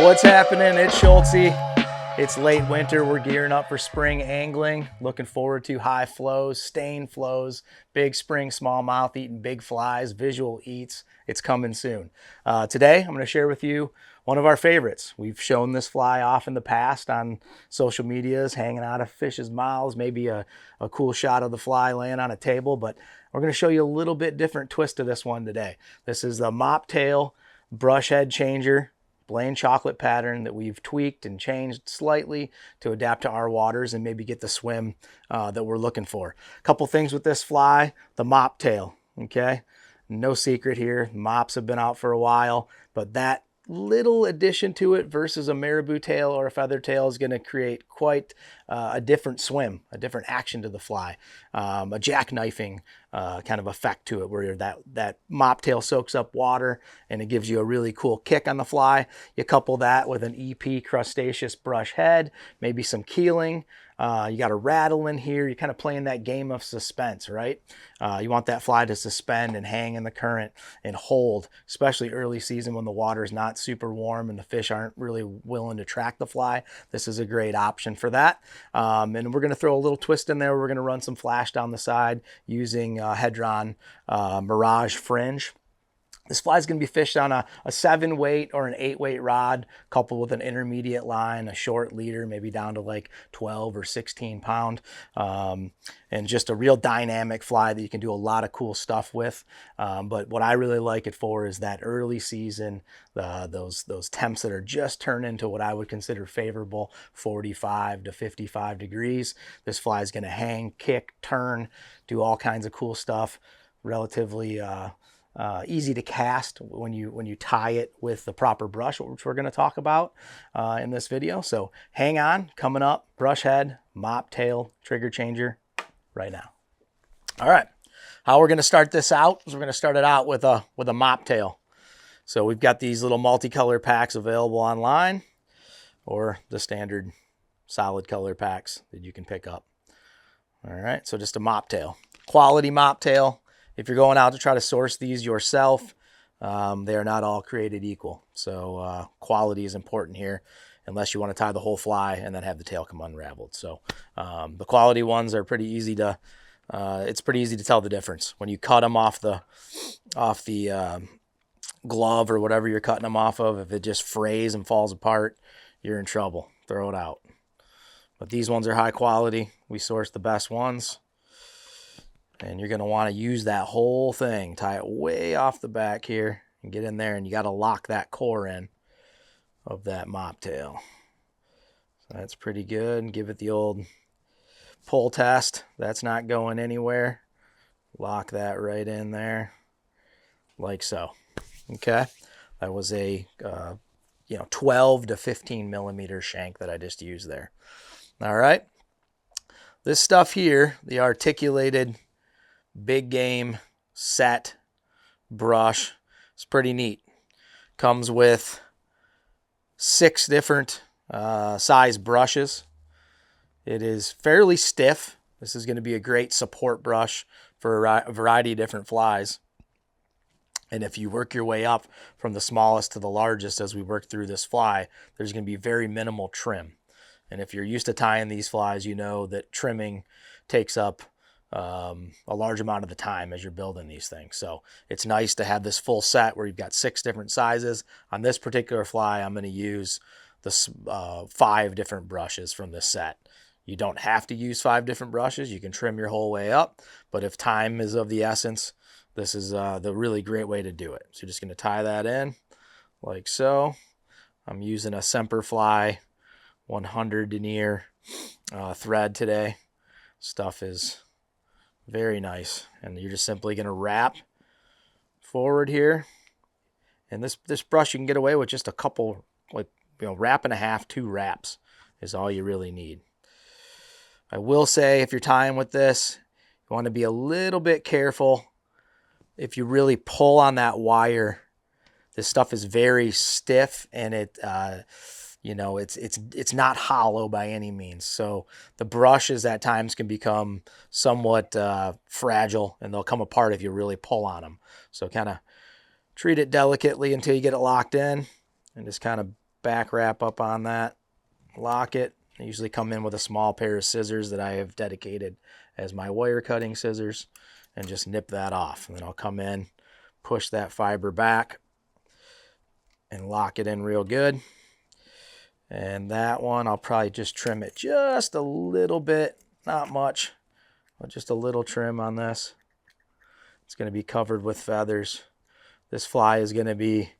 What's happening? It's Schultzy. It's late winter. We're gearing up for spring angling. Looking forward to high flows, stain flows, big spring smallmouth eating big flies, visual eats. It's coming soon. Today, I'm going to share with you one of our favorites. We've shown this fly off in the past on social medias, hanging out of fish's mouths, maybe a cool shot of the fly laying on a table, but we're going to show you a little bit different twist to this one today. This is the mop tail brush head changer plain chocolate pattern that we've tweaked and changed slightly to adapt to our waters and maybe get the swim that we're looking for. A couple things with this fly: the mop tail, okay? No secret here, mops have been out for a while, but that little addition to it versus a marabou tail or a feather tail is going to create quite a different swim, a different action to the fly, a jackknifing kind of effect to it, where that mop tail soaks up water and it gives you a really cool kick on the fly. You couple that with an EP crustaceous brush head, maybe some keeling. You got a rattle in here. You're kind of playing that game of suspense, right? You want that fly to suspend and hang in the current and hold, especially early season when the water is not super warm and the fish aren't really willing to track the fly. This is a great option for that. And we're going to throw a little twist in there. We're going to run some flash down the side using Hedron Mirage Fringe. This fly is going to be fished on a 7-weight or an 8-weight rod, coupled with an intermediate line, a short leader, maybe down to like 12 or 16 pound. And just a real dynamic fly that you can do a lot of cool stuff with. But what I really like it for is that early season, those temps that are just turned into what I would consider favorable, 45 to 55 degrees. This fly is going to hang, kick, turn, do all kinds of cool stuff. Relatively easy to cast when you tie it with the proper brush, which we're going to talk about in this video. So hang on, coming up, brush head, mop tail, trigger changer right now. All right, how we're going to start this out is we're going to start it out with a mop tail. So we've got these little multicolor packs available online, or the standard solid color packs that you can pick up. All right, so just a mop tail, quality mop tail. If you're going out to try to source these yourself, they are not all created equal. So quality is important here, unless you want to tie the whole fly and then have the tail come unraveled. So the quality ones are pretty easy to, it's pretty easy to tell the difference. When you cut them off the glove or whatever you're cutting them off of, if it just frays and falls apart, you're in trouble. Throw it out. But these ones are high quality. We source the best ones. And you're going to want to use that whole thing, tie it way off the back here and get in there, and you got to lock that core in of that mop tail. So that's pretty good. Give it the old pull test. That's not going anywhere. Lock that right in there like so. Okay. That was a 12 to 15 millimeter shank that I just used there. All right. This stuff here, the articulated big game set brush, it's pretty neat. Comes with 6 different size brushes. It is fairly stiff. This is going to be a great support brush for a variety of different flies. And if you work your way up from the smallest to the largest as we work through this fly, there's going to be very minimal trim. And if you're used to tying these flies, you know that trimming takes up a large amount of the time as you're building these things. So it's nice to have this full set where you've got 6 different sizes. On this particular fly, I'm going to use the 5 different brushes from this set. You don't have to use 5 different brushes. You can trim your whole way up, but if time is of the essence, this is the really great way to do it. So you're just going to tie that in like so. I'm using a Semperfli 100 denier thread today. Stuff is very nice. And you're just simply going to wrap forward here. And this brush you can get away with just a couple, wrap and a half, 2 wraps is all you really need. I will say, if you're tying with this, you want to be a little bit careful. If you really pull on that wire, this stuff is very stiff, and it's not hollow by any means. So the brushes at times can become somewhat fragile, and they'll come apart if you really pull on them. So kind of treat it delicately until you get it locked in, and just kind of back wrap up on that, lock it. I usually come in with a small pair of scissors that I have dedicated as my wire cutting scissors and just nip that off. And then I'll come in, push that fiber back and lock it in real good. And that one, I'll probably just trim it just a little bit, not much, but just a little trim on this. It's going to be covered with feathers. This fly is going to be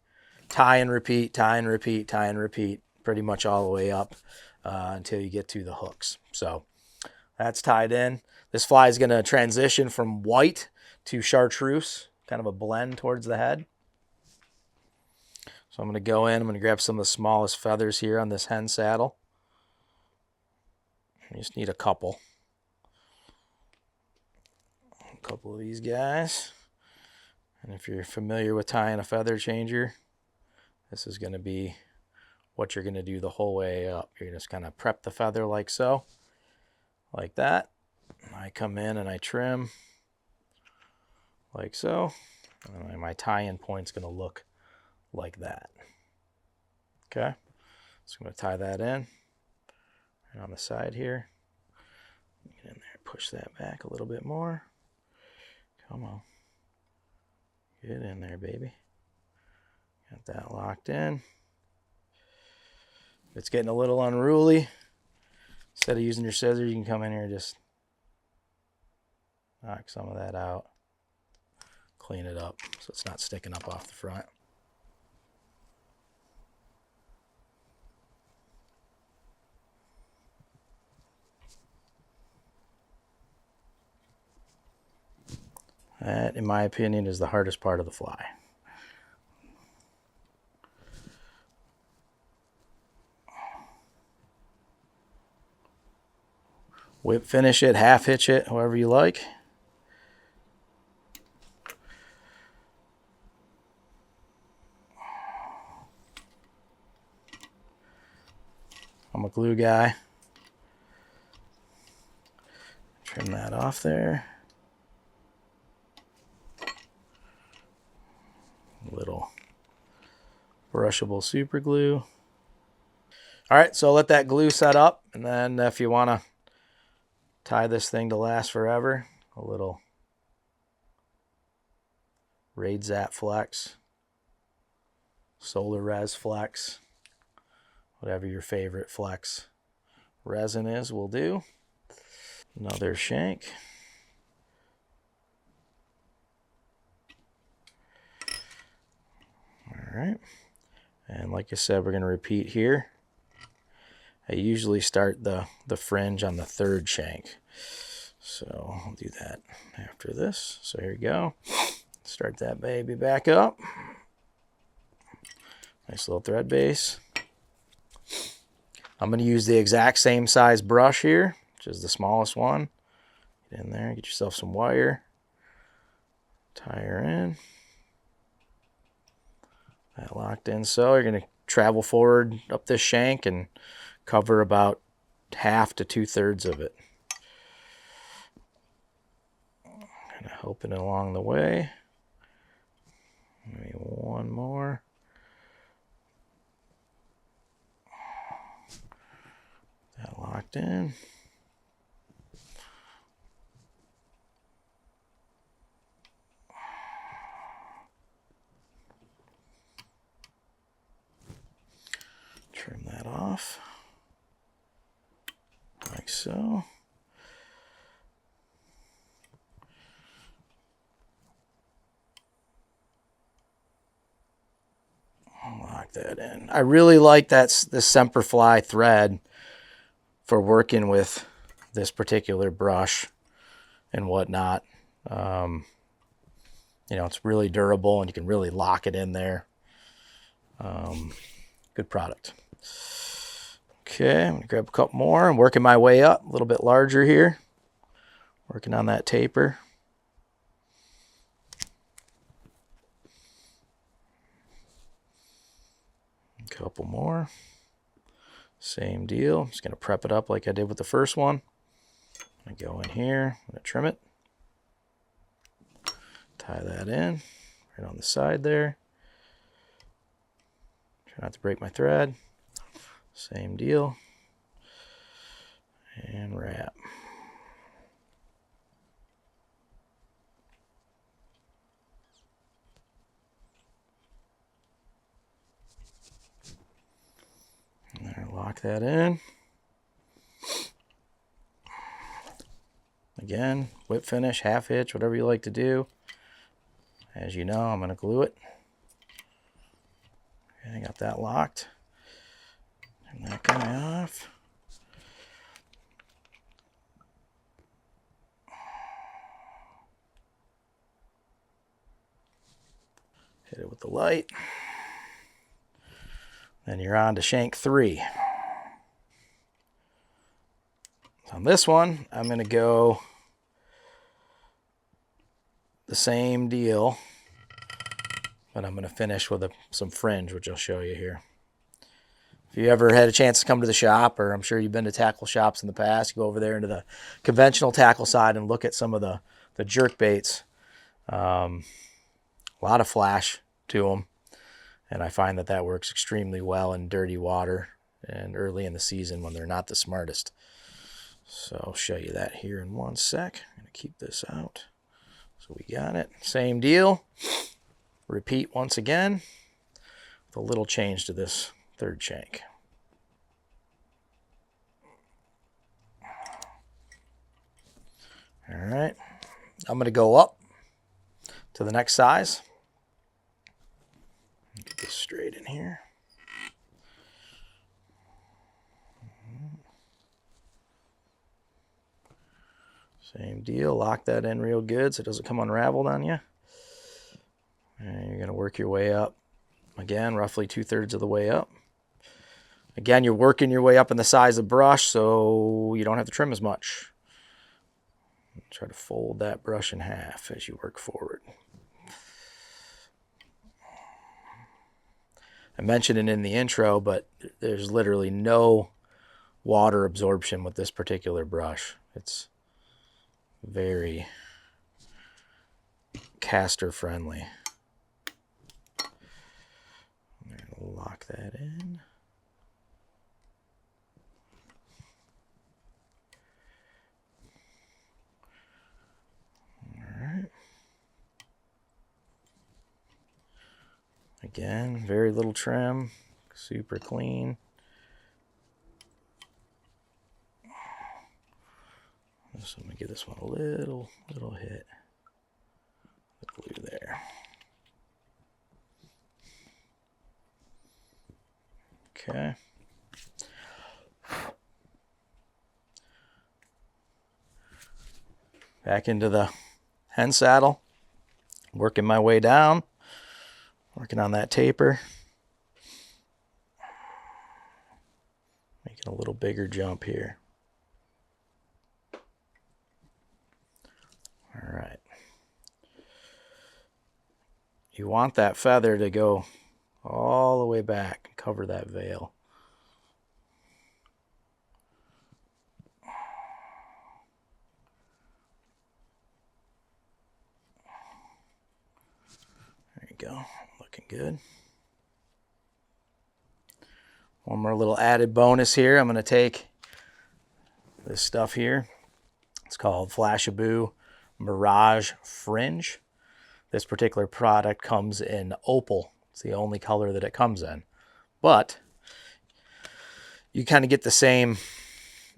tie and repeat, tie and repeat, tie and repeat, pretty much all the way up until you get to the hooks. So that's tied in. This fly is going to transition from white to chartreuse, kind of a blend towards the head. So I'm going to go in, I'm going to grab some of the smallest feathers here on this hen saddle. You just need a couple. A couple of these guys. And if you're familiar with tying a feather changer, this is going to be what you're going to do the whole way up. You're just kind of prep the feather like so, like that. I come in and I trim like so. And my tie-in point's going to look like that. Okay, so I'm going to tie that in right on the side here. Get in there, push that back a little bit more. Come on. Get in there, baby. Got that locked in. If it's getting a little unruly, instead of using your scissors, you can come in here and just knock some of that out. Clean it up so it's not sticking up off the front. That, in my opinion, is the hardest part of the fly. Whip finish it, half hitch it, however you like. I'm a glue guy. Trim that off there. Little brushable super glue. All right, so let that glue set up, and then if you want to tie this thing to last forever, a little Raid Zap Flex, Solar Res Flex, whatever your favorite flex resin is will do. Another shank. All right, and like I said, we're going to repeat here. I usually start the fringe on the third shank, so I'll do that after this. So here we go. Start that baby back up. Nice little thread base. I'm going to use the exact same size brush here, which is the smallest one. Get in there, get yourself some wire. Tie her in. That locked in. So you're going to travel forward up this shank and cover about half to 2/3 of it. Kind of helping it along the way. Maybe one more. That locked in. Trim that off, like so. Lock that in. I really like this Semperfli thread for working with this particular brush and whatnot. You know, it's really durable and you can really lock it in there. Good product. Okay, I'm gonna grab a couple more. I'm working my way up, a little bit larger here. Working on that taper. A couple more. Same deal. Just gonna prep it up like I did with the first one. I go in here, I'm gonna trim it. Tie that in, right on the side there. Try not to break my thread. Same deal. And wrap. And there, lock that in. Again, whip finish, half hitch, whatever you like to do. As you know, I'm going to glue it. Okay, I got that locked. Turn that guy off. Hit it with the light. Then you're on to shank 3. On this one, I'm going to go the same deal, but I'm going to finish with some fringe, which I'll show you here. If you ever had a chance to come to the shop, or I'm sure you've been to tackle shops in the past, you go over there into the conventional tackle side and look at some of the jerk baits. A lot of flash to them, and I find that works extremely well in dirty water and early in the season when they're not the smartest. So I'll show you that here in one sec. I'm going to keep this out. So we got it. Same deal. Repeat once again with a little change to this third shank. All right. I'm going to go up to the next size. Get this straight in here. Same deal, lock that in real good so it doesn't come unraveled on you. And you're going to work your way up. Again, roughly 2/3 of the way up. Again, you're working your way up in the size of brush so you don't have to trim as much. Try to fold that brush in half as you work forward. I mentioned it in the intro, but there's literally no water absorption with this particular brush. It's very caster friendly. Lock that in. All right. Again, very little trim, super clean. So I'm gonna give this one a little hit. The glue there. Okay. Back into the hen saddle. Working my way down. Working on that taper. Making a little bigger jump here. All right. You want that feather to go all the way back and cover that veil. There you go. Looking good. One more little added bonus here. I'm going to take this stuff here. It's called Flashabou Mirage Fringe. This particular product comes in opal. It's the only color that it comes in. But you kind of get the same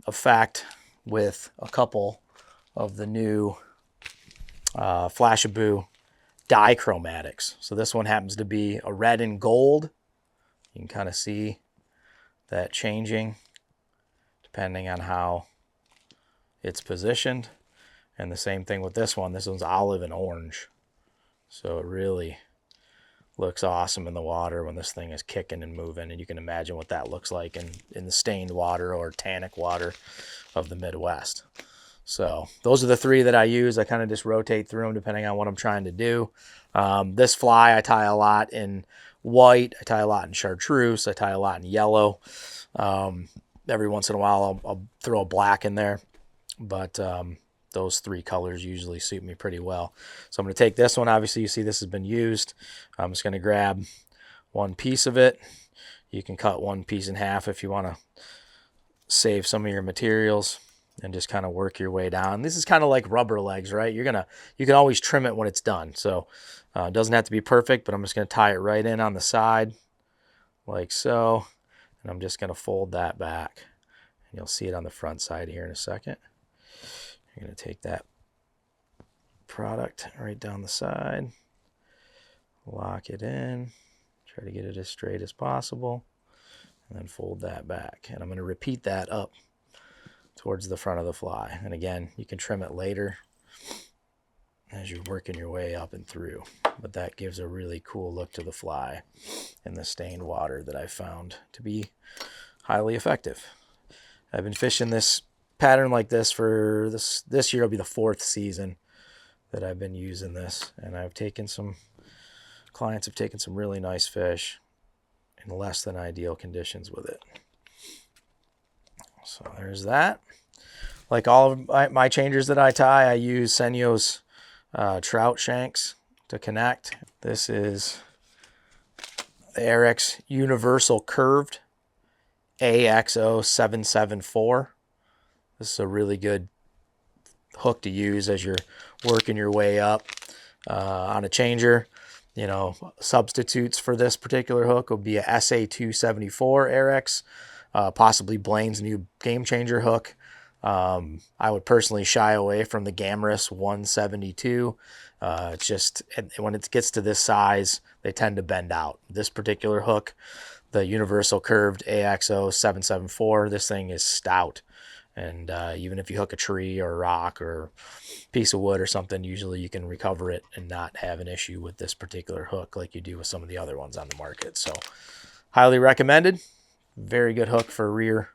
effect with a couple of the new Flashabou dichromatics. So this one happens to be a red and gold. You can kind of see that changing depending on how it's positioned. And the same thing with this one. This one's olive and orange. So it really looks awesome in the water when this thing is kicking and moving. And you can imagine what that looks like in the stained water or tannic water of the Midwest. So those are the three that I use. I kind of just rotate through them depending on what I'm trying to do. This fly I tie a lot in white. I tie a lot in chartreuse. I tie a lot in yellow. Every once in a while I'll throw a black in there. But those three colors usually suit me pretty well. So I'm going to take this one. Obviously, you see this has been used. I'm just going to grab one piece of it. You can cut one piece in half if you want to save some of your materials, and just kind of work your way down. This is kind of like rubber legs, right? You can always trim it when it's done. So it doesn't have to be perfect, but I'm just going to tie it right in on the side like so. And I'm just going to fold that back. And you'll see it on the front side here in a second. You're going to take that product right down the side, lock it in, try to get it as straight as possible, and then fold that back. And I'm going to repeat that up towards the front of the fly. And again, you can trim it later as you're working your way up and through, but that gives a really cool look to the fly in the stained water that I found to be highly effective. I've been fishing this pattern like this for this year will be the 4th season that I've been using this, and clients have taken some really nice fish in less than ideal conditions with it. So there's that. Like all of my changers that I tie, I use Senyo's trout shanks to connect. This is the Airex Universal Curved AXO774. This is a really good hook to use as you're working your way up on a changer. You know, substitutes for this particular hook would be a SA274 Airex, possibly Blaine's new Game Changer hook. I would personally shy away from the Gamrus 172. It's just, when it gets to this size, they tend to bend out. This particular hook, the Universal Curved AXO774, this thing is stout. And even if you hook a tree or a rock or a piece of wood or something, usually you can recover it and not have an issue with this particular hook like you do with some of the other ones on the market. So highly recommended. Very good hook for rear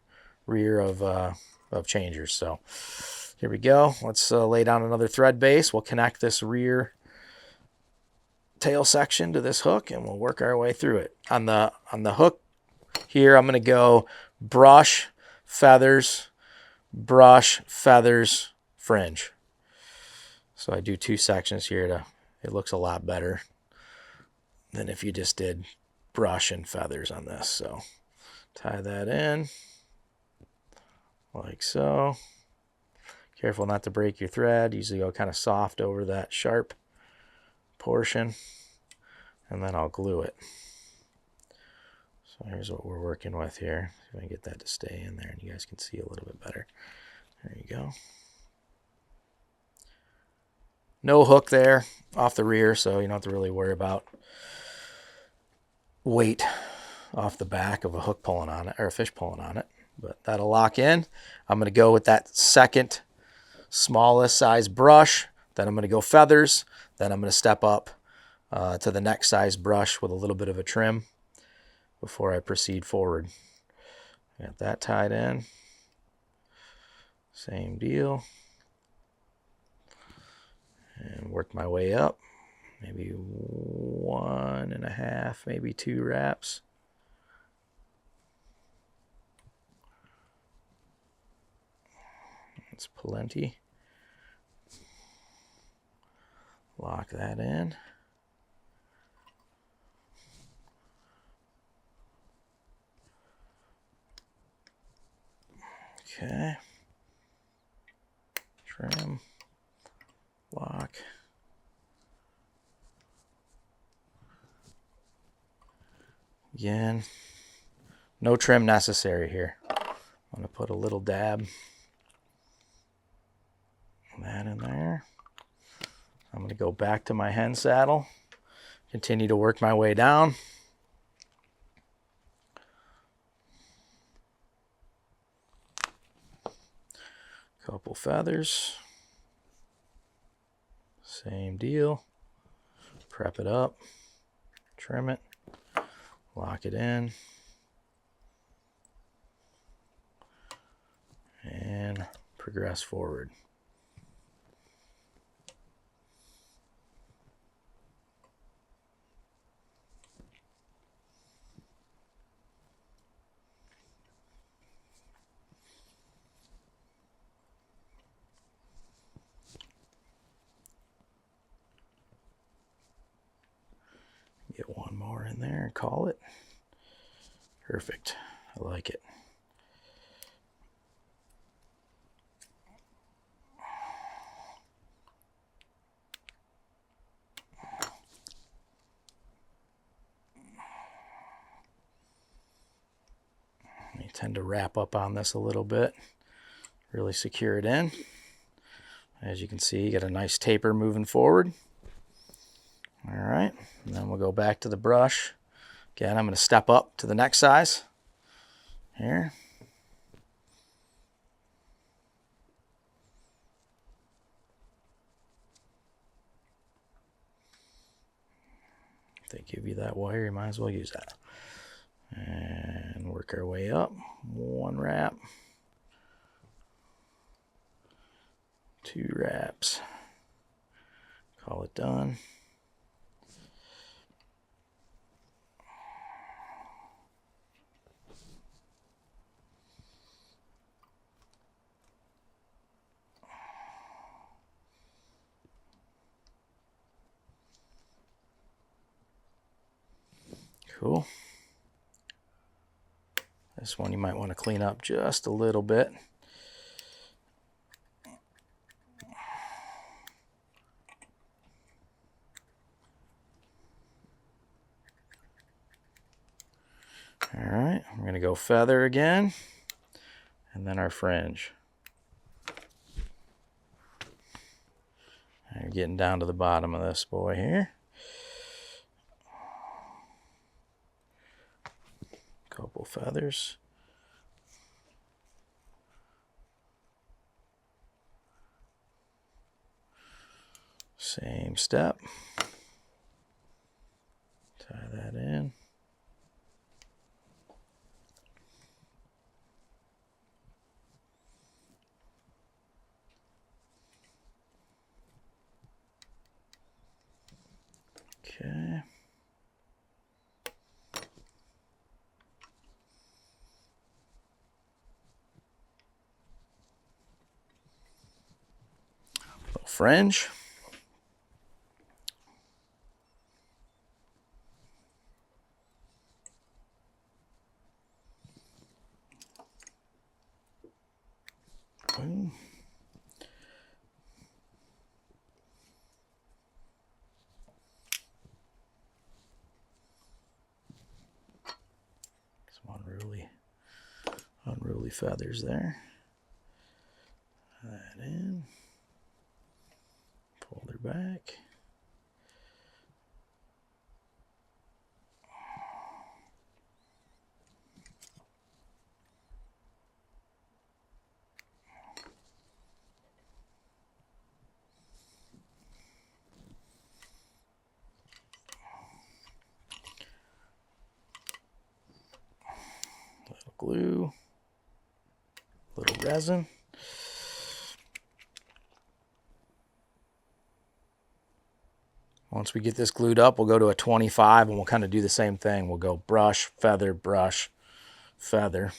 of changers. So here we go. Let's lay down another thread base. We'll connect this rear tail section to this hook, and we'll work our way through it. On the hook here, I'm going to go brush, feathers, fringe. So I do 2 sections here it looks a lot better than if you just did brush and feathers on this. So tie that in like so. Careful not to break your thread. Usually go kind of soft over that sharp portion, and then I'll glue it. So here's what we're working with here. See if I can get that to stay in there and you guys can see a little bit better. There you go. No hook there off the rear, so you don't have to really worry about weight off the back of a hook pulling on it or a fish pulling on it. But that'll lock in. I'm going to go with that second smallest size brush. Then I'm going to go feathers. Then I'm going to step up to the next size brush with a little bit of a trim before I proceed forward. Got that tied in. Same deal. And work my way up. Maybe 1.5, maybe 2 wraps. That's plenty. Lock that in. Okay. Trim. Lock. Again, no trim necessary here. I'm going to put a little dab of that in there. I'm going to go back to my hen saddle, continue to work my way down. Couple feathers. Same deal. Prep it up, trim it, lock it in, and progress forward. Get one more in there and call it. Perfect. I like it. You tend to wrap up on this a little bit, really secure it in. As you can see, you get a nice taper moving forward. All right, and then we'll go back to the brush. Again, I'm going to step up to the next size here. If they give you that wire, you might as well use that. And work our way up. One wrap. Two wraps. Call it done. Cool. This one you might want to clean up just a little bit. All right, we're going to go feather again, and then our fringe. You're getting down to the bottom of this boy here. Couple feathers. Same step. Tie that in. Okay. Little fringe. Boom. Some unruly feathers there. That in. Pull her back. Little glue. Little resin. Once we get this glued up, we'll go to a 25 and we'll kind of do the same thing. We'll go brush, feather, brush, feather.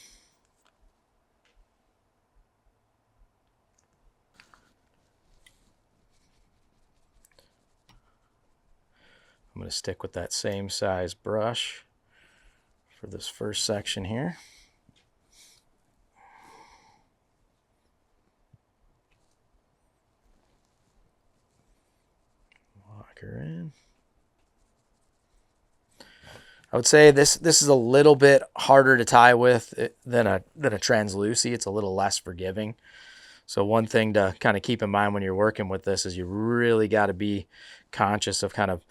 I'm going to stick with that same size brush for this first section here. Lock her in. I would say this is a little bit harder to tie with than a translucy. It's a little less forgiving. So one thing to kind of keep in mind when you're working with this is you really got to be conscious of kind of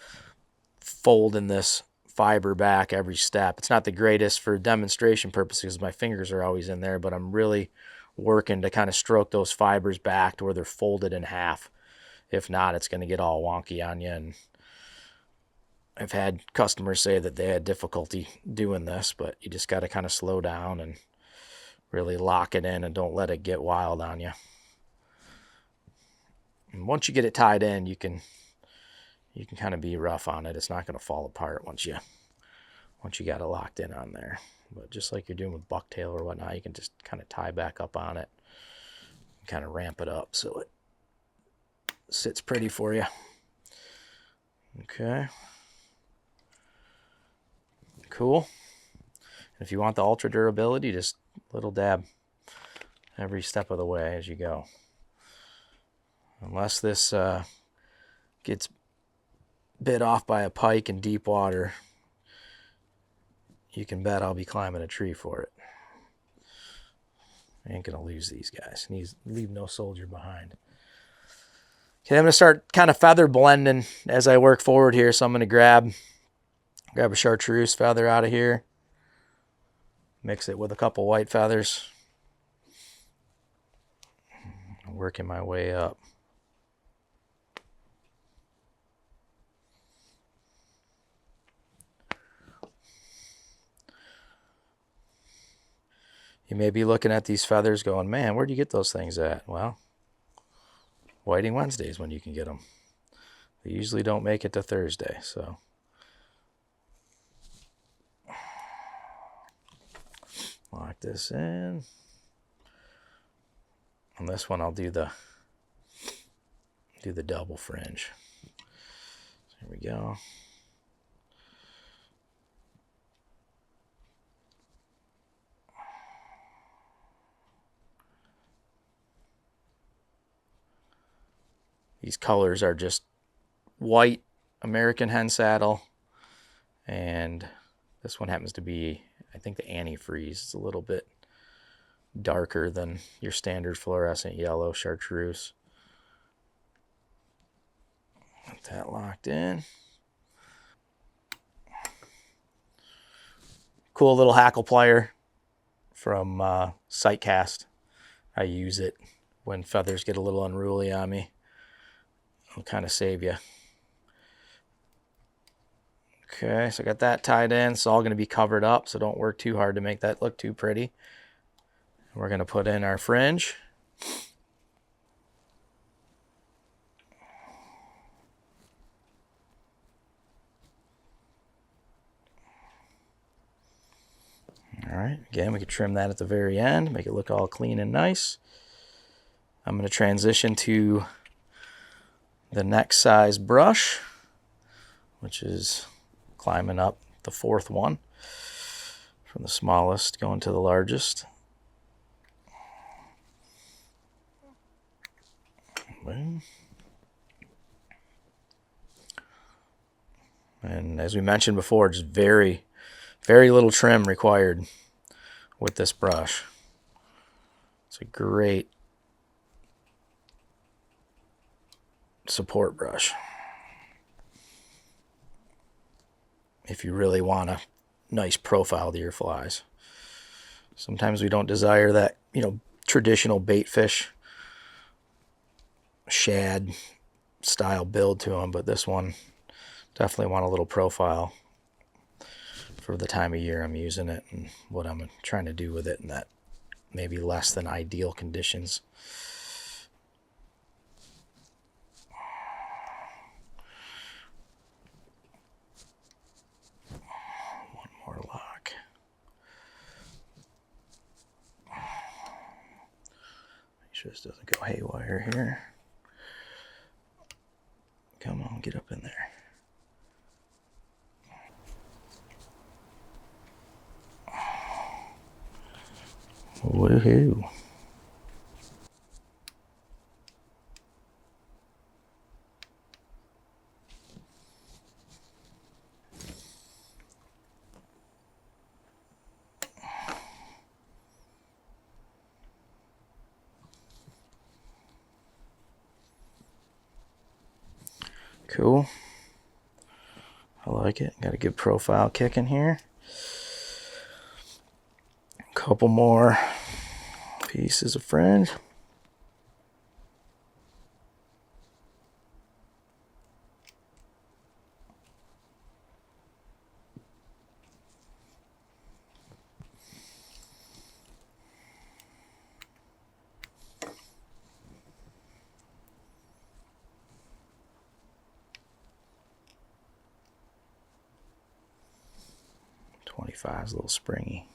folding this fiber back every step. It's not the greatest for demonstration purposes because my fingers are always in there, but I'm really working to kind of stroke those fibers back to where they're folded in half. If not, it's going to get all wonky on you. And I've had customers say that they had difficulty doing this, but you just got to kind of slow down and really lock it in and don't let it get wild on you. And once you get it tied in, you can kind of be rough on it. It's not going to fall apart once you got it locked in on there. But just like you're doing with bucktail or whatnot, you can just kind of tie back up on it and kind of ramp it up so it sits pretty for you. Okay. Cool. If you want the ultra durability, just little dab every step of the way as you go. Unless this gets bit off by a pike in deep water, you can bet I'll be climbing a tree for it. I ain't gonna lose these guys. Leave no soldier behind. Okay, I'm gonna start kind of feather blending as I work forward here. So I'm gonna grab a chartreuse feather out of here, mix it with a couple white feathers, working my way up. You may be looking at these feathers going, man, where'd you get those things at? Well, Whiting Wednesdays when you can get them. They usually don't make it to Thursday, so. Lock this in. On this one, I'll do the double fringe. There we go. These colors are just white American hen saddle, and this one happens to be, I think, the antifreeze. It's a little bit darker than your standard fluorescent yellow chartreuse. Get that locked in. Cool little hackle plier from Sightcast. I use it when feathers get a little unruly on me. It'll kind of save you. Okay, so I got that tied in. It's all going to be covered up, so don't work too hard to make that look too pretty. We're going to put in our fringe. All right, again, we can trim that at the very end, make it look all clean and nice. I'm going to transition to the next size brush, which is climbing up the fourth one from the smallest going to the largest. Boom. And as we mentioned before, just very little trim required with this brush. It's a great support brush if you really want a nice profile to your flies. Sometimes we don't desire that, traditional bait fish shad style build to them, but this one definitely want a little profile for the time of year I'm using it and what I'm trying to do with it in that maybe less than ideal conditions. One more lock. Make sure this doesn't go haywire here. Come on, get up in there. Woohoo. Cool. I like it. Got a good profile kicking here. A couple more pieces of fringe. .25's a little springy.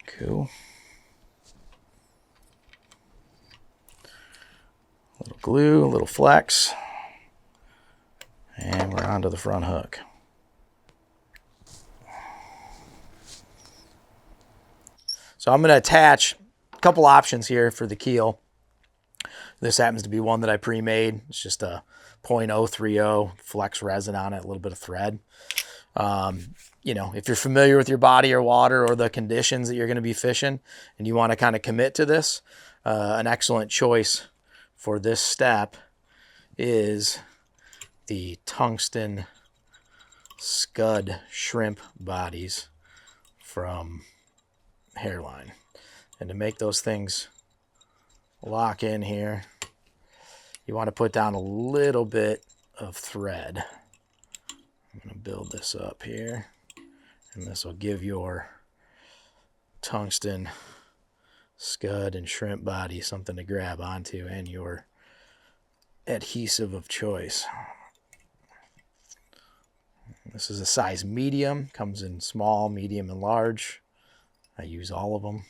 Cool. little glue, a little flex, and we're onto the front hook. So I'm going to attach a couple options here for the keel. This happens to be one that I pre-made. It's just a .030 flex resin on it, a little bit of thread. You know, if you're familiar with your body or water or the conditions that you're going to be fishing and you want to kind of commit to this, an excellent choice for this step is the tungsten scud shrimp bodies from Hairline. And to make those things lock in here, you want to put down a little bit of thread. I'm going to build this up here, and this will give your tungsten scud and shrimp body something to grab onto and your adhesive of choice. This is a size medium, comes in small, medium, and large. I use all of them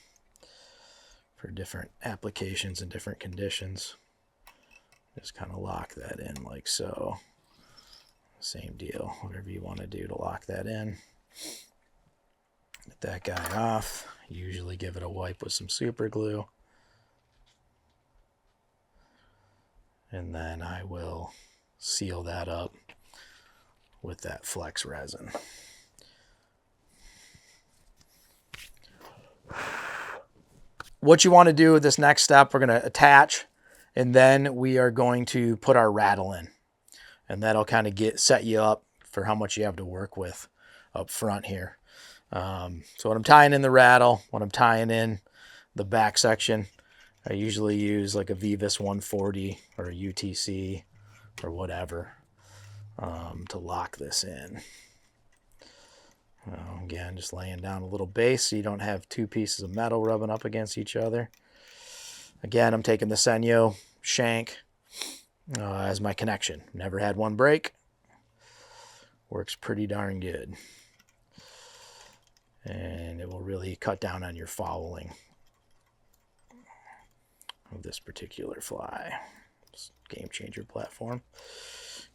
for different applications and different conditions. Just kind of lock that in like so. Same deal, whatever you want to do to lock that in. Get that guy off. Usually give it a wipe with some super glue. And then I will seal that up with that flex resin. What you want to do with this next step, we're going to attach, and then we are going to put our rattle in. And that'll kind of set you up for how much you have to work with up front here. So when I'm tying in the rattle, when I'm tying in the back section, I usually use like a Vivus 140 or a UTC or whatever to lock this in. Again, just laying down a little base so you don't have two pieces of metal rubbing up against each other. Again, I'm taking the Senyo shank as my connection. Never had one break. Works pretty darn good. And it will really cut down on your fouling of this particular fly. It's Game Changer platform.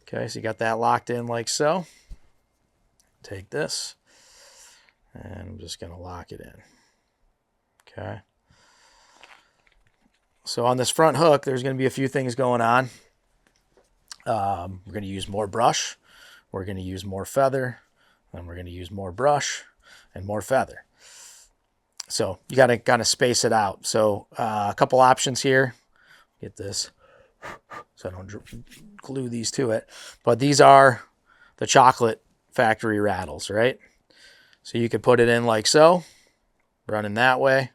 Okay, so you got that locked in like so. Take this, and I'm just going to lock it in. Okay. So on this front hook, there's going to be a few things going on. We're going to use more brush. We're going to use more feather. And we're going to use more brush and more feather. So you got to kind of space it out. So a couple options here. Get this so I don't glue these to it. But these are the chocolate factory rattles, right? So you could put it in like so, running that way.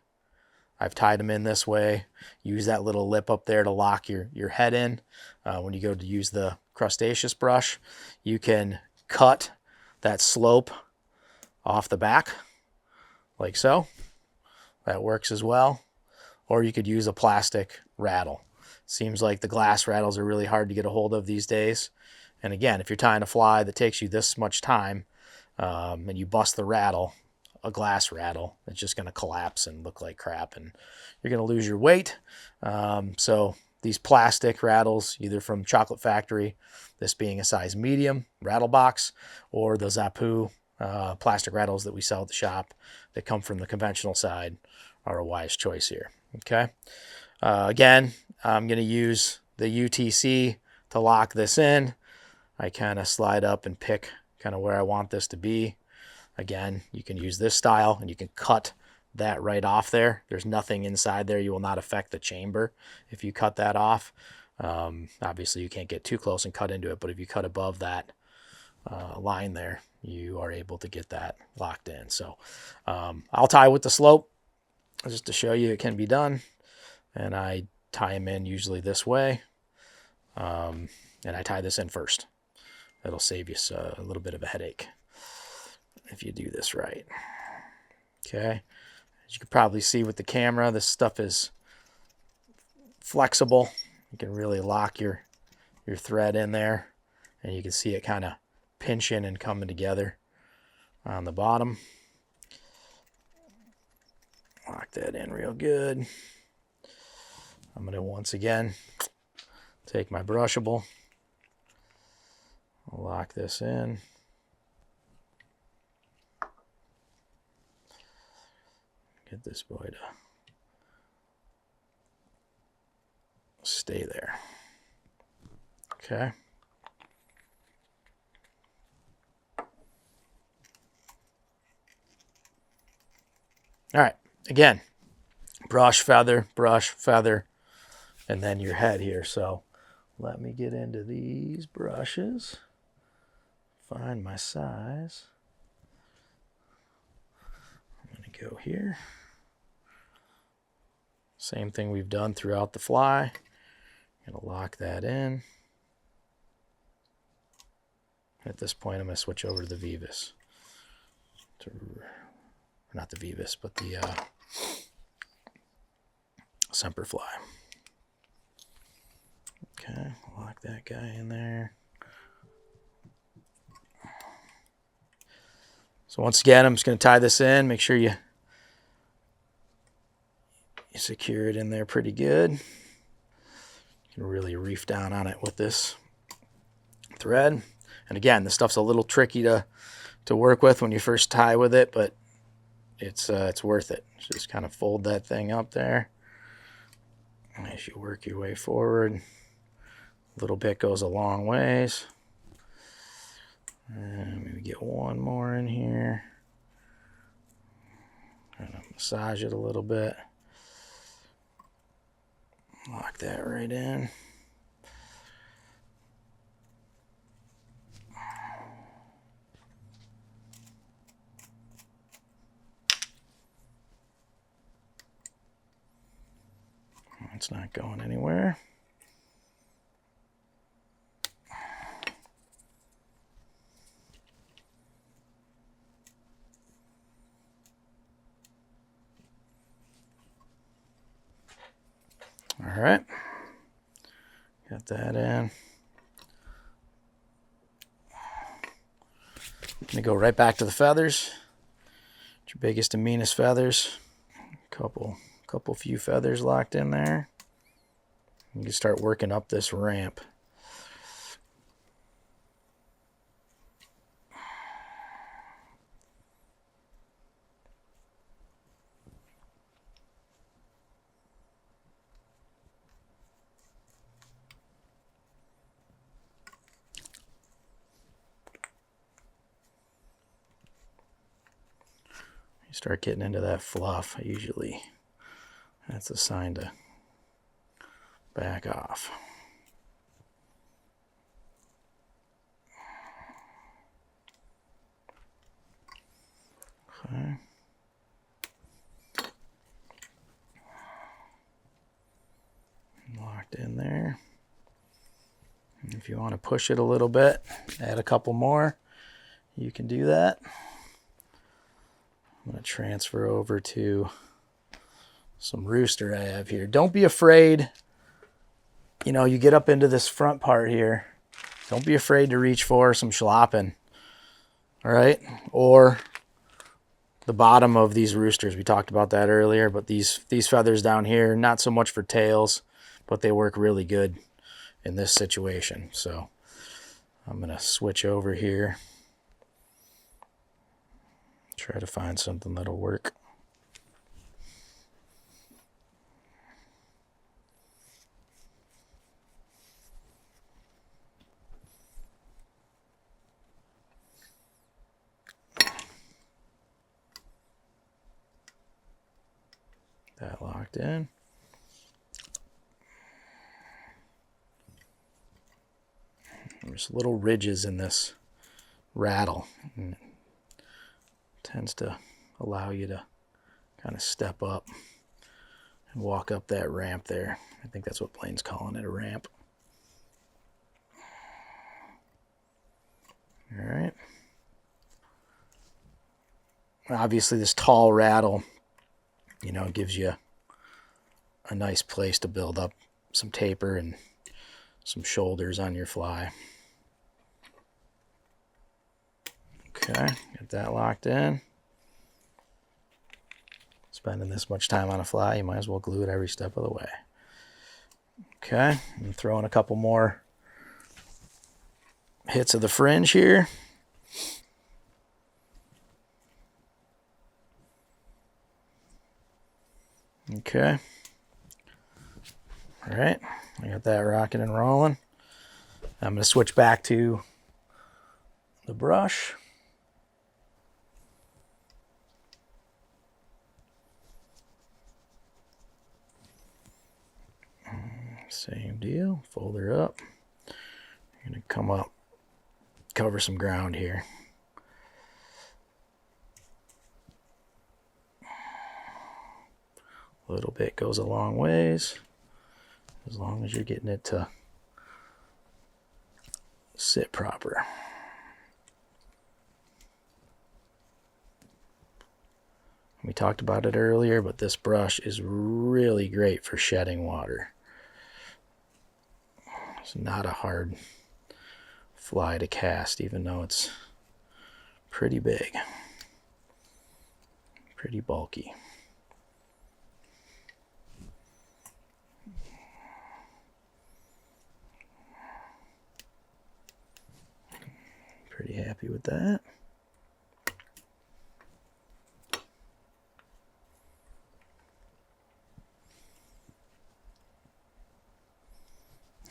I've tied them in this way. Use that little lip up there to lock your head in. When you go to use the crustaceous brush, you can cut that slope off the back like so. That works as well. Or you could use a plastic rattle. Seems like the glass rattles are really hard to get a hold of these days. And again, if you're tying a fly that takes you this much time and you bust the rattle, a glass rattle, it's just going to collapse and look like crap, and you're going to lose your weight. So these plastic rattles, either from Chocolate Factory, this being a size medium rattle box, or the Zapu plastic rattles that we sell at the shop that come from the conventional side, are a wise choice here. Okay. Again, I'm going to use the UTC to lock this in. I kind of slide up and pick kind of where I want this to be. Again, you can use this style and you can cut that right off there. There's nothing inside there. You will not affect the chamber if you cut that off. Obviously, you can't get too close and cut into it, but if you cut above that line there, you are able to get that locked in. So I'll tie with the slope just to show you it can be done. And I tie them in usually this way. And I tie this in first. That'll save you a little bit of a headache if you do this right. Okay. As you can probably see with the camera, this stuff is flexible. You can really lock your thread in there, and you can see it kind of pinching and coming together on the bottom. Lock that in real good. I'm going to once again Take my brushable, I'll lock this in. Get this boy to stay there. Okay. All right, again, brush, feather, and then your head here. So let me get into these brushes, find my size. I'm going to go here. Same thing we've done throughout the fly. I'm going to lock that in. At this point, I'm going to switch over to the Vivus. Not the Vivus, but the Semperfly. Okay, lock that guy in there. So once again, I'm just going to tie this in. Make sure you secure it in there pretty good. You can really reef down on it with this thread. And again, this stuff's a little tricky to work with when you first tie with it, but it's worth it. Just kind of fold that thing up there. And as you work your way forward, a little bit goes a long ways. And maybe get one more in here. Kind of massage it a little bit. Lock that right in. It's not going anywhere. All right, got that in. I'm gonna go right back to the feathers. Your biggest and meanest feathers. Couple few feathers locked in there. You can start working up this ramp. You start getting into that fluff, usually that's a sign to back off. Okay. Locked in there. And if you want to push it a little bit, add a couple more, you can do that. I'm going to transfer over to some rooster I have here. Don't be afraid, you know, you get up into this front part here. Don't be afraid to reach for some schlappen, all right? Or the bottom of these roosters. We talked about that earlier, but these feathers down here, not so much for tails, but they work really good in this situation. So I'm going to switch over here. Try to find something that'll work. That locked in. There's little ridges in this rattle. And it tends to allow you to kind of step up and walk up that ramp there. I think that's what Blaine's calling it, a ramp. All right. Obviously, this tall rattle, you know, gives you a nice place to build up some taper and some shoulders on your fly. Okay, get that locked in. Spending this much time on a fly, you might as well glue it every step of the way. Okay, I'm throwing a couple more hits of the fringe here. Okay. All right, I got that rocking and rolling. I'm going to switch back to the brush. Same deal, fold her up. You're going to come up, cover some ground here. A little bit goes a long ways, as long as you're getting it to sit proper. We talked about it earlier, but this brush is really great for shedding water. It's not a hard fly to cast, even though it's pretty big, pretty bulky. Pretty happy with that.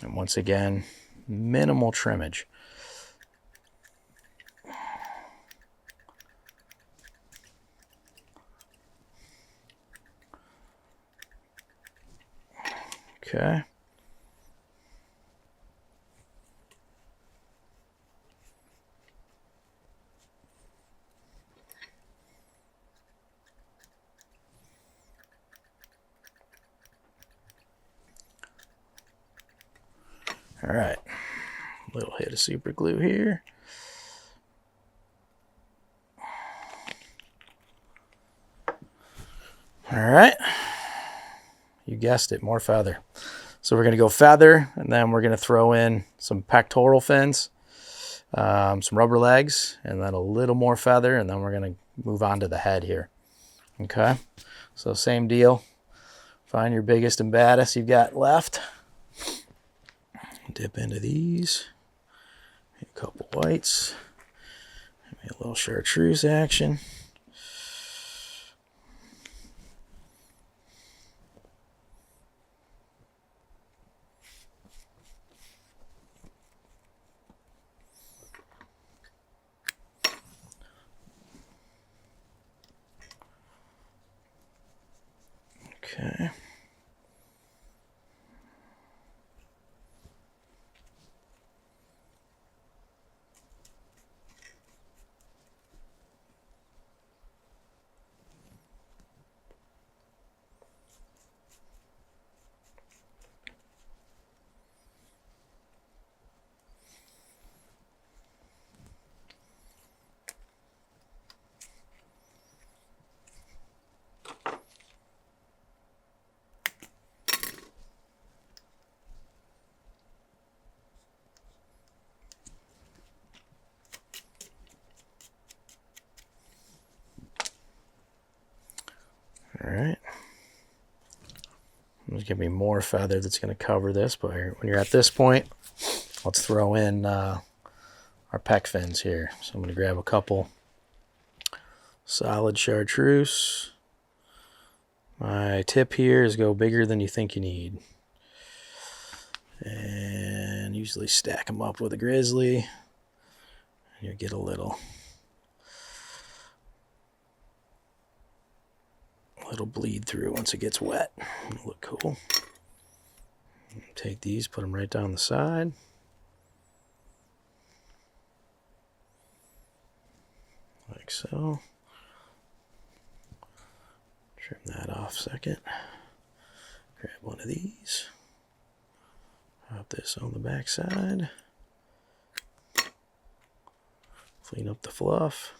And once again, minimal trimmage. Okay. All right, little hit of super glue here. All right, you guessed it, more feather. So we're going to go feather, and then we're going to throw in some pectoral fins, some rubber legs, and then a little more feather, and then we're going to move on to the head here. Okay, so same deal. Find your biggest and baddest you've got left. Dip into these. A couple whites. Maybe a little chartreuse action. Okay. All right. There's going to be more feather that's going to cover this, but when you're at this point, let's throw in our pec fins here. So I'm going to grab a couple solid chartreuse. My tip here is go bigger than you think you need. And usually stack them up with a grizzly. And you get a little bleed through once it gets wet. It'll look cool. Take these, put them right down the side. Like so. Trim that off a second. Grab one of these. Pop this on the back side. Clean up the fluff.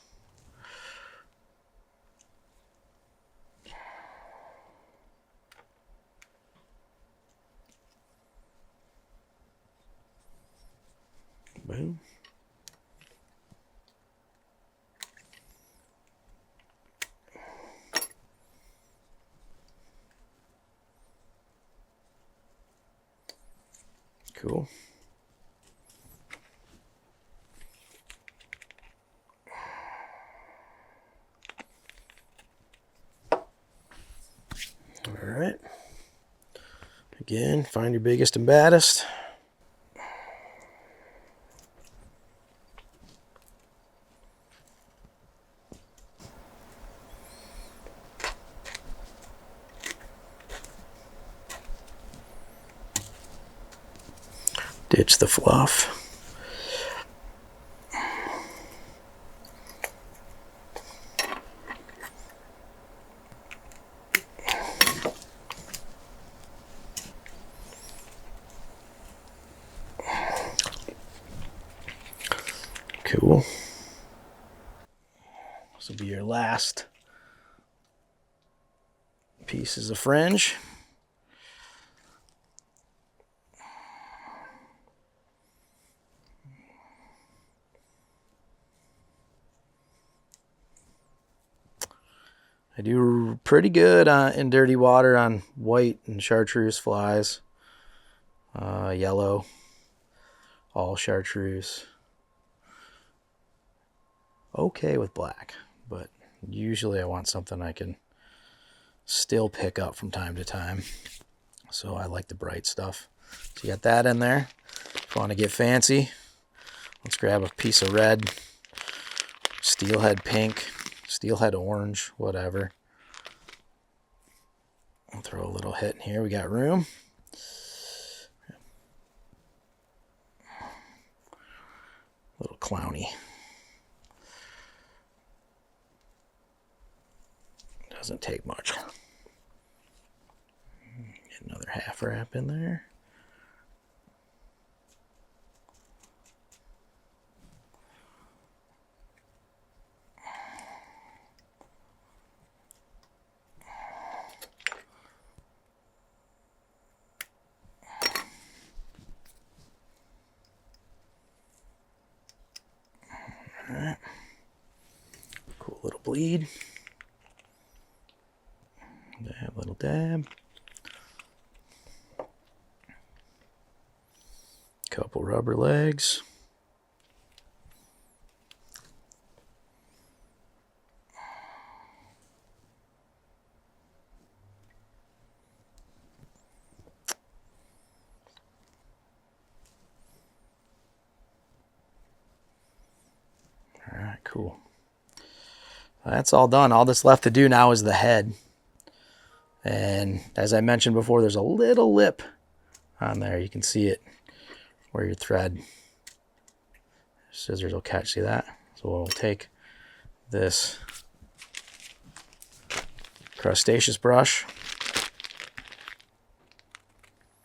Boom. Cool. All right. Again, find your biggest and baddest. Ditch the fluff. Cool. This will be your last pieces of fringe. I do pretty good in dirty water on white and chartreuse flies. Yellow, all chartreuse. Okay with black, but usually I want something I can still pick up from time to time. So I like the bright stuff. So you got that in there. If you want to get fancy, let's grab a piece of red, steelhead pink, steelhead orange, whatever. I'll throw a little hit in here. We got room. Little clowny. Doesn't take much. Get another half wrap in there. All right. Cool little bleed. Dab, little dab. Couple rubber legs. All right, cool. That's all done. All that's left to do now is the head. And as I mentioned before, there's a little lip on there. You can see it where your thread scissors will catch. See that? So we'll take this crustaceous brush.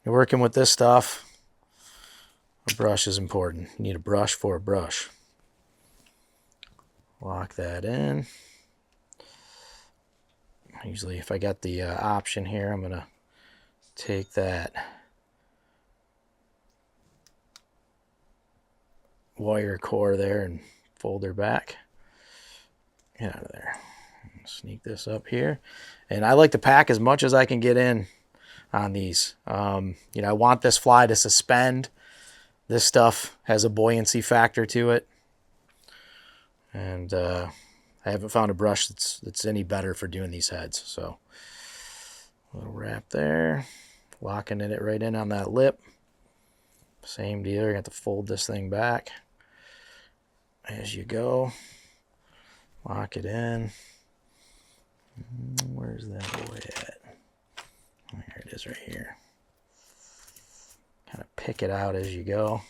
You're working with this stuff. A brush is important. You need a brush for a brush. Lock that in. Usually if I got the option here, I'm going to take that wire core there and fold her back. Get out of there. Sneak this up here. And I like to pack as much as I can get in on these. You know, I want this fly to suspend. This stuff has a buoyancy factor to it. And I haven't found a brush that's any better for doing these heads. So a little wrap there, locking it right in on that lip. Same deal. You're going to have to fold this thing back as you go. Lock it in. Where's that boy at? There it is right here. Kind of pick it out as you go.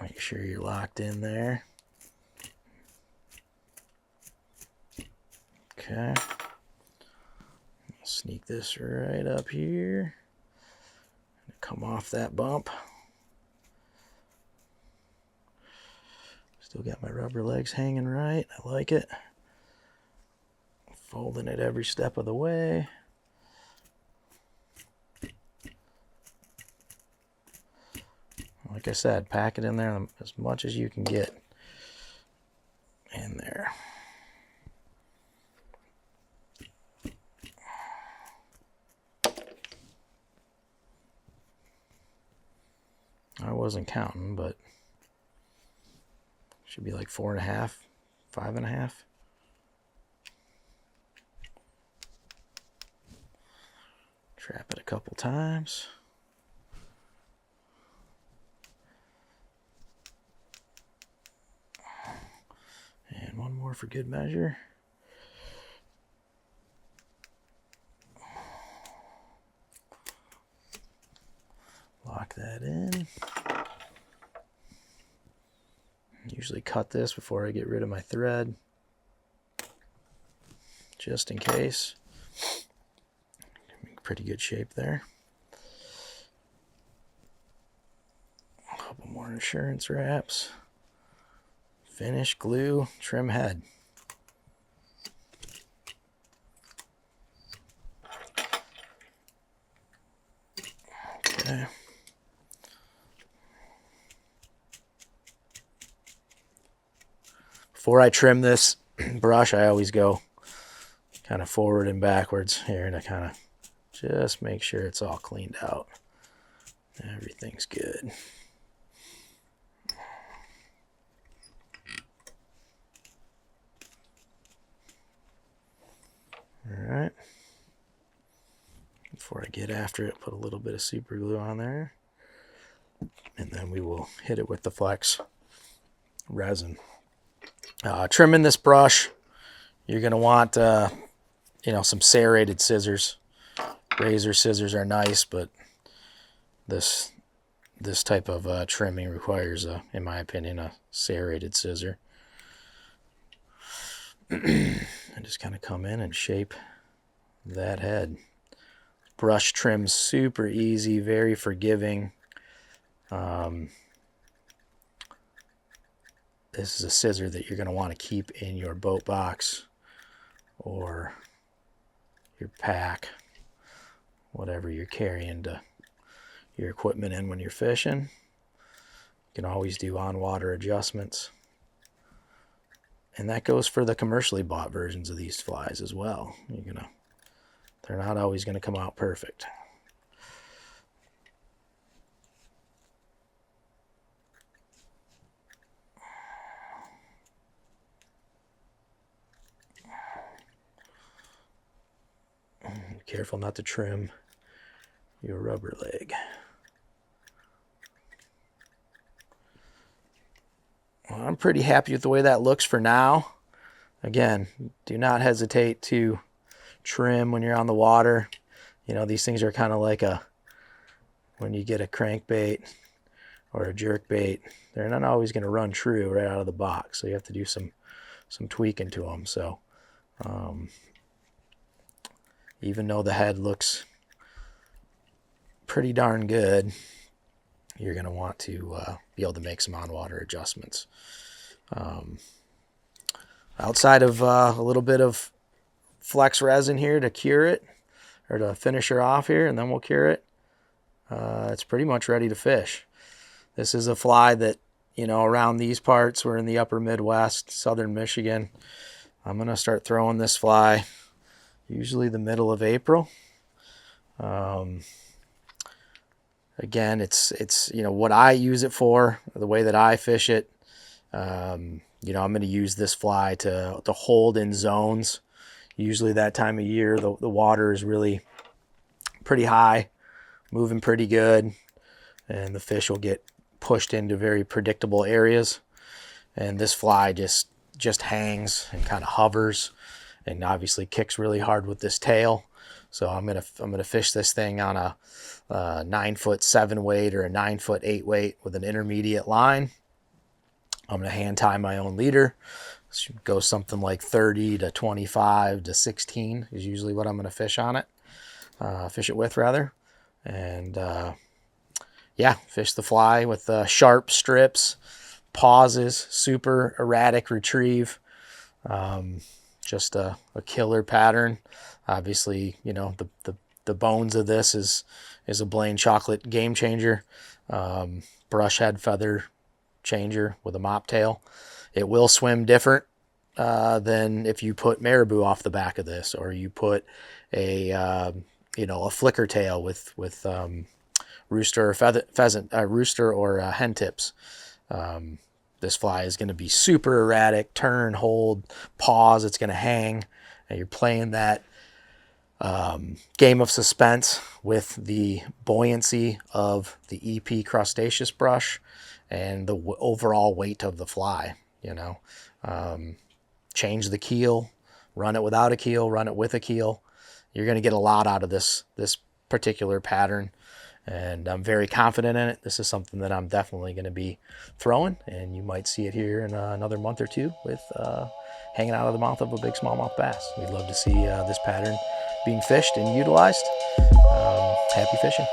Make sure you're locked in there. Okay. Sneak this right up here. Come off that bump. Still got my rubber legs hanging right. I like it. Folding it every step of the way. Like I said, pack it in there as much as you can get in there. wasn't counting, but should be like 4.5, 5.5. Trap it a couple times. And one more for good measure. Lock that in. Usually cut this before I get rid of my thread, just in case. Pretty good shape there. A couple more insurance wraps. Finish, glue, trim head. Okay. Before I trim this brush, I always go kind of forward and backwards here to kind of just make sure it's all cleaned out. Everything's good. All right. Before I get after it, put a little bit of super glue on there. And then we will hit it with the Flex resin. Trimming this brush, you're going to want some serrated scissors. Razor scissors are nice, but this type of trimming requires, in my opinion, a serrated scissor. And just kind of come in and shape that head. Brush trims super easy, very forgiving. This is a scissor that you're going to want to keep in your boat box or your pack, whatever you're carrying your equipment in when you're fishing. You can always do on-water adjustments. And that goes for the commercially bought versions of these flies as well. They're not always going to come out perfect. Be careful not to trim your rubber leg. Well, I'm pretty happy with the way that looks for now. Again, do not hesitate to trim when you're on the water. These things are kind of like when you get a crankbait or a jerkbait, they're not always going to run true right out of the box. So you have to do some tweaking to them. So even though the head looks pretty darn good, you're going to want to be able to make some on-water adjustments. Outside of a little bit of Flex resin here to cure it, or to finish her off here, and then we'll cure it, it's pretty much ready to fish. This is a fly that, around these parts, we're in the upper Midwest, southern Michigan. I'm going to start throwing this fly usually the middle of April. Again, it's what I use it for, the way that I fish it. I'm going to use this fly to hold in zones. Usually that time of year, the water is really pretty high, moving pretty good, and the fish will get pushed into very predictable areas. And this fly just hangs and kind of hovers, and obviously kicks really hard with this tail. So I'm gonna fish this thing on a 9-foot 7 weight or a 9-foot 8 weight with an intermediate line. I'm gonna hand tie my own leader. Should go something like 30 to 25 to 16 is usually what I'm gonna fish on it. Fish it with rather, and fish the fly with sharp strips, pauses, super erratic retrieve. Just a killer pattern. Obviously, the bones of this is a Blaine chocolate game changer, brush head feather changer with a mop tail. It will swim different than if you put marabou off the back of this, or you put a flicker tail with rooster or rooster or hen tips. This fly is going to be super erratic, turn, hold, pause, it's going to hang, and you're playing that game of suspense with the buoyancy of the EP crustaceous brush and the overall weight of the fly, you know. Change the keel, run it without a keel, run it with a keel. You're going to get a lot out of this particular pattern, and I'm very confident in it. This is something that I'm definitely going to be throwing, and you might see it here in another month or two with hanging out of the mouth of a big smallmouth bass. We'd love to see this pattern being fished and utilized. Happy fishing.